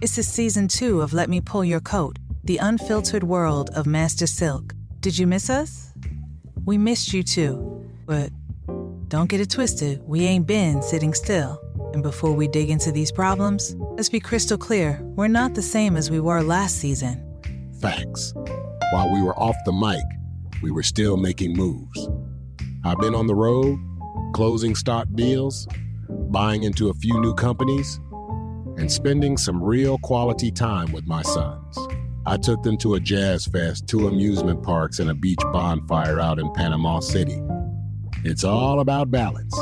This is season 2 of Let Me Pull Your Coat, the unfiltered world of Master Silk. Did you miss us? We missed you too, but don't get it twisted, we ain't been sitting still. And before we dig into these problems, let's be crystal clear, we're not the same as we were last season. Facts. While we were off the mic, we were still making moves. I've been on the road, closing stock deals, buying into a few new companies, and spending some real quality time with my sons. I took them to a jazz fest, 2 amusement parks, and a beach bonfire out in Panama City. It's all about balance,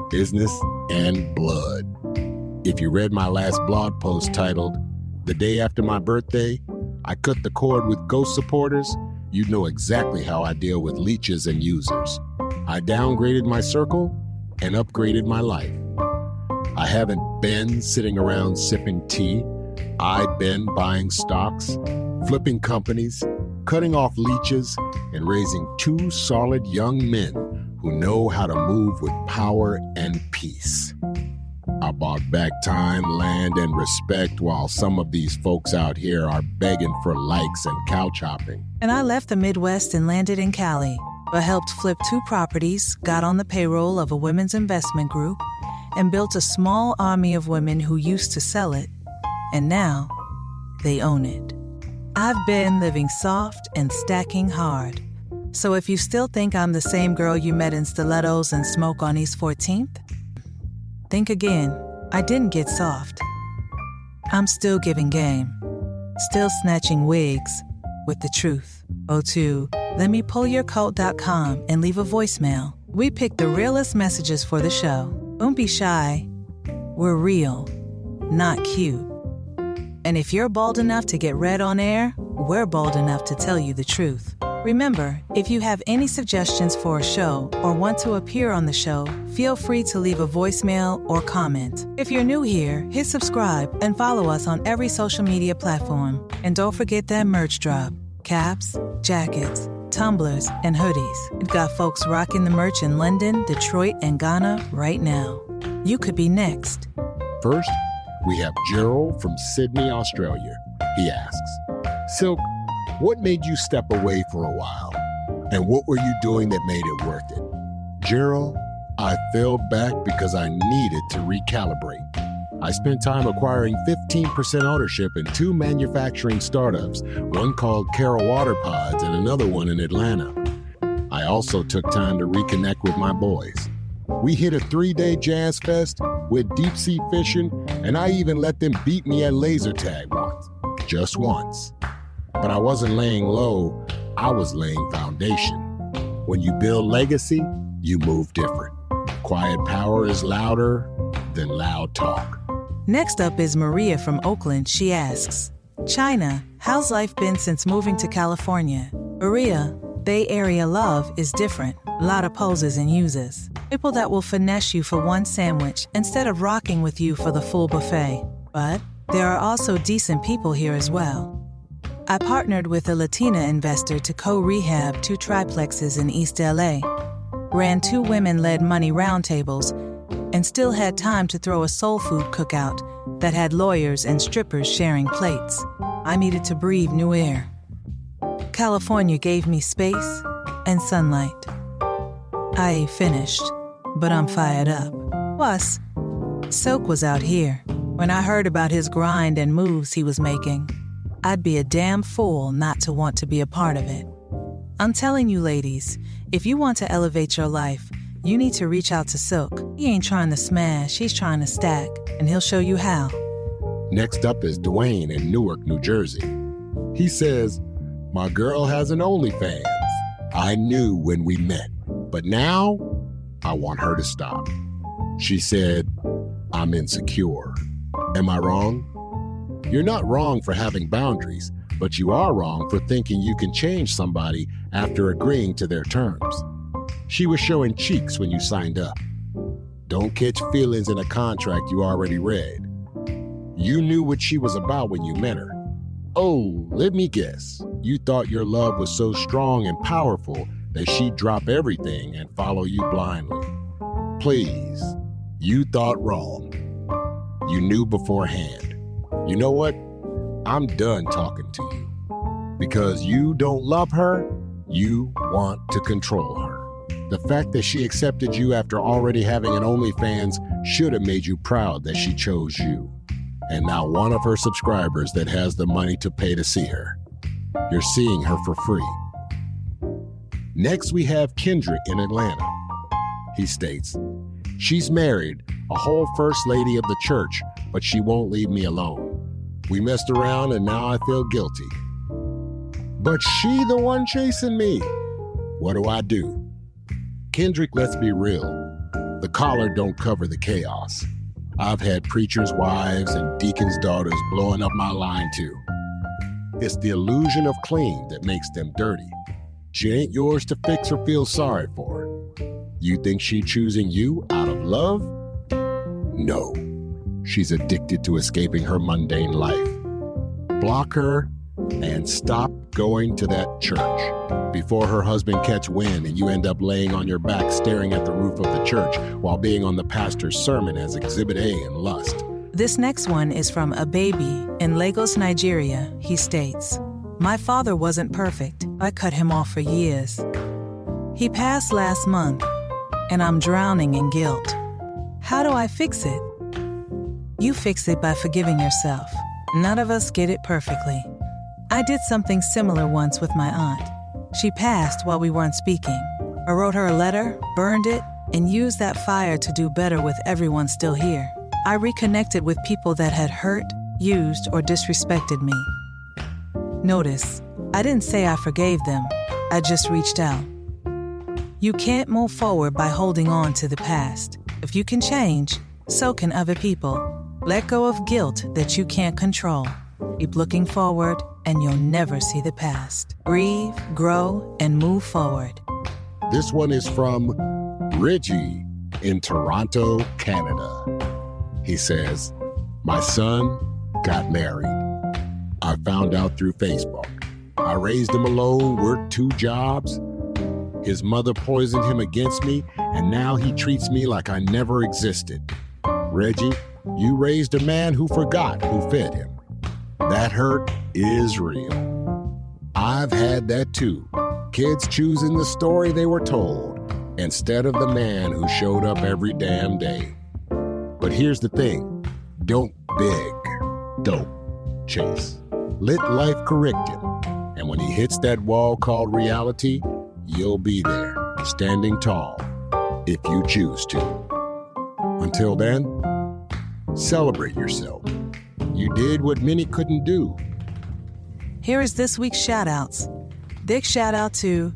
business, and blood. If you read my last blog post titled, "The Day After My Birthday, I Cut the Cord with Ghost Supporters," you'd know exactly how I deal with leeches and users. I downgraded my circle and upgraded my life. I haven't been sitting around sipping tea. I've been buying stocks, flipping companies, cutting off leeches, and raising 2 solid young men who know how to move with power and peace. I bought back time, land, and respect while some of these folks out here are begging for likes and couch hopping. And I left the Midwest and landed in Cali, but helped flip 2 properties, got on the payroll of a women's investment group, and built a small army of women who used to sell it, and now they own it. I've been living soft and stacking hard. So if you still think I'm the same girl you met in stilettos and smoke on East 14th, think again. I didn't get soft. I'm still giving game, still snatching wigs with the truth. Go to letmepullyourcoat.com and leave a voicemail. We pick the realest messages for the show. Don't be shy. We're real, not cute. And if you're bold enough to get read on air, we're bold enough to tell you the truth. Remember, if you have any suggestions for a show or want to appear on the show, feel free to leave a voicemail or comment. If you're new here, hit subscribe and follow us on every social media platform. And don't forget that merch drop. Caps, jackets, tumblers, and hoodies. We've got folks rocking the merch in London, Detroit, and Ghana right now. You could be next. First, we have Gerald from Sydney, Australia. He asks, "Silk, what made you step away for a while? And what were you doing that made it worth it?" Gerald, I fell back because I needed to recalibrate. I spent time acquiring 15% ownership in 2 manufacturing startups, one called Carroll Water Pods and another one in Atlanta. I also took time to reconnect with my boys. We hit a 3-day jazz fest, went deep sea fishing, and I even let them beat me at laser tag once. Just once. But I wasn't laying low, I was laying foundation. When you build legacy, you move different. Quiet power is louder than loud talk. Next up is Maria from Oakland. She asks, "China, how's life been since moving to California?" Maria, Bay Area love is different. A lot of poses and uses. People that will finesse you for one sandwich instead of rocking with you for the full buffet. But there are also decent people here as well. I partnered with a Latina investor to co-rehab 2 triplexes in East LA, ran 2 women-led money roundtables, and still had time to throw a soul food cookout that had lawyers and strippers sharing plates. I needed to breathe new air. California gave me space and sunlight. I ain't finished, but I'm fired up. Plus, Silk was out here. When I heard about his grind and moves he was making, I'd be a damn fool not to want to be a part of it. I'm telling you ladies, if you want to elevate your life, you need to reach out to Silk. He ain't trying to smash, he's trying to stack, and he'll show you how. Next up is Dwayne in Newark, New Jersey. He says, "My girl has an OnlyFans. I knew when we met, but now I want her to stop. She said, I'm insecure. Am I wrong?" You're not wrong for having boundaries, but you are wrong for thinking you can change somebody after agreeing to their terms. She was showing cheeks when you signed up. Don't catch feelings in a contract you already read. You knew what she was about when you met her. Oh, let me guess. You thought your love was so strong and powerful that she'd drop everything and follow you blindly. Please, you thought wrong. You knew beforehand. You know what? I'm done talking to you. Because you don't love her, you want to control her. The fact that she accepted you after already having an OnlyFans should have made you proud that she chose you. And now one of her subscribers that has the money to pay to see her. You're seeing her for free. Next, we have Kendrick in Atlanta. He states, she's married, a whole first lady of the church, but she won't leave me alone. We messed around and now I feel guilty. But she the one chasing me. What do? Kendrick, let's be real. The collar don't cover the chaos. I've had preachers' wives and deacons' daughters blowing up my line too. It's the illusion of clean that makes them dirty. She ain't yours to fix or feel sorry for. You think she's choosing you out of love? No. She's addicted to escaping her mundane life. Block her and stop going to that church before her husband catch wind and you end up laying on your back staring at the roof of the church while being on the pastor's sermon as Exhibit A in lust. This next one is from a baby in Lagos, Nigeria. He states, my father wasn't perfect. I cut him off for years. He passed last month, and I'm drowning in guilt. How do I fix it? You fix it by forgiving yourself. None of us get it perfectly. I did something similar once with my aunt. She passed while we weren't speaking. I wrote her a letter, burned it, and used that fire to do better with everyone still here. I reconnected with people that had hurt, used, or disrespected me. Notice, I didn't say I forgave them. I just reached out. You can't move forward by holding on to the past. If you can change, so can other people. Let go of guilt that you can't control. Keep looking forward, and you'll never see the past. Breathe, grow, and move forward. This one is from Reggie in Toronto, Canada. He says, my son got married. I found out through Facebook. I raised him alone, worked 2 jobs. His mother poisoned him against me, and now he treats me like I never existed. Reggie, you raised a man who forgot who fed him. That hurt is real. I've had that too. Kids choosing the story they were told instead of the man who showed up every damn day. But here's the thing. Don't beg. Don't chase. Let life correct him. And when he hits that wall called reality, you'll be there, standing tall, if you choose to. Until then, celebrate yourself. You did what many couldn't do. Here is this week's shout-outs. Big shout-out to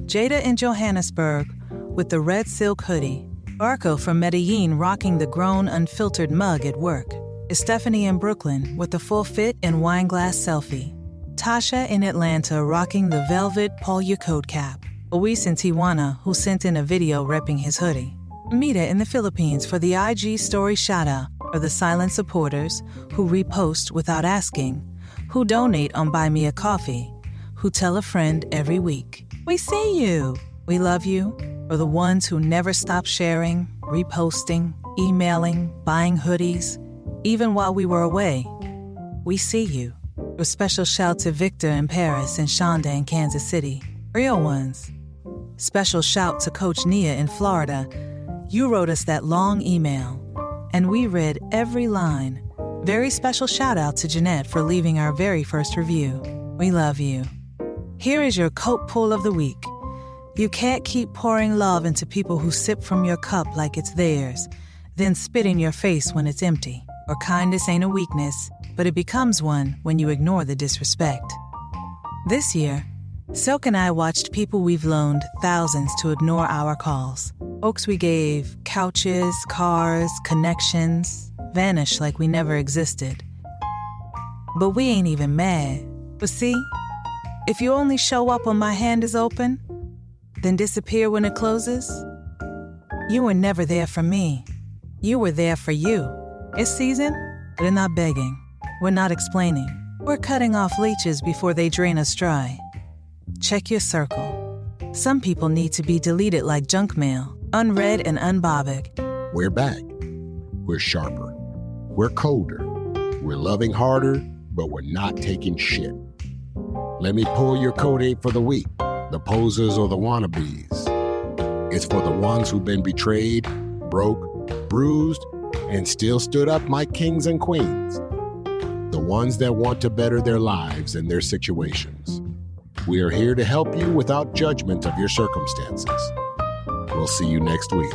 Jada in Johannesburg with the red silk hoodie. Barco from Medellin rocking the grown unfiltered mug at work. Stephanie in Brooklyn with the full fit and wine glass selfie. Tasha in Atlanta rocking the velvet Paul Yacote cap. Luis in Tijuana who sent in a video repping his hoodie. Mita in the Philippines for the IG story shout-out. For the silent supporters who repost without asking, who donate on Buy Me a Coffee, who tell a friend every week. We see you. We love you. For the ones who never stop sharing, reposting, emailing, buying hoodies, even while we were away. We see you. A special shout to Victor in Paris and Shonda in Kansas City. Real ones. Special shout to Coach Nia in Florida. You wrote us that long email, and we read every line. Very special shout out to Jeanette for leaving our very first review. We love you. Here is your Coke Pull of the Week. You can't keep pouring love into people who sip from your cup like it's theirs, then spit in your face when it's empty. Or kindness ain't a weakness, but it becomes one when you ignore the disrespect. This year, Silk and I watched people we've loaned thousands to ignore our calls. Folks we gave couches, cars, connections, vanish like we never existed. But we ain't even mad. But see, if you only show up when my hand is open, then disappear when it closes, you were never there for me. You were there for you. It's season, but we're not begging. We're not explaining. We're cutting off leeches before they drain us dry. Check your circle. Some people need to be deleted like junk mail, unread and unbothered. We're back. We're sharper. We're colder. We're loving harder, but we're not taking shit. Let me pull your coat ain't for the weak, the posers or the wannabes. It's for the ones who've been betrayed, broke, bruised, and still stood up like kings and queens. The ones that want to better their lives and their situations. We are here to help you without judgment of your circumstances. We'll see you next week.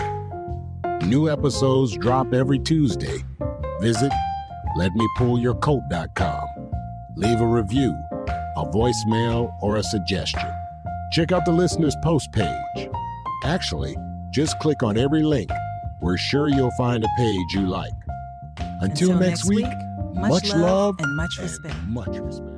New episodes drop every Tuesday. Visit letmepullyourcoat.com. Leave a review, a voicemail, or a suggestion. Check out the listener's post page. Actually, just click on every link. We're sure you'll find a page you like. Until next week, much love and much respect. Much respect.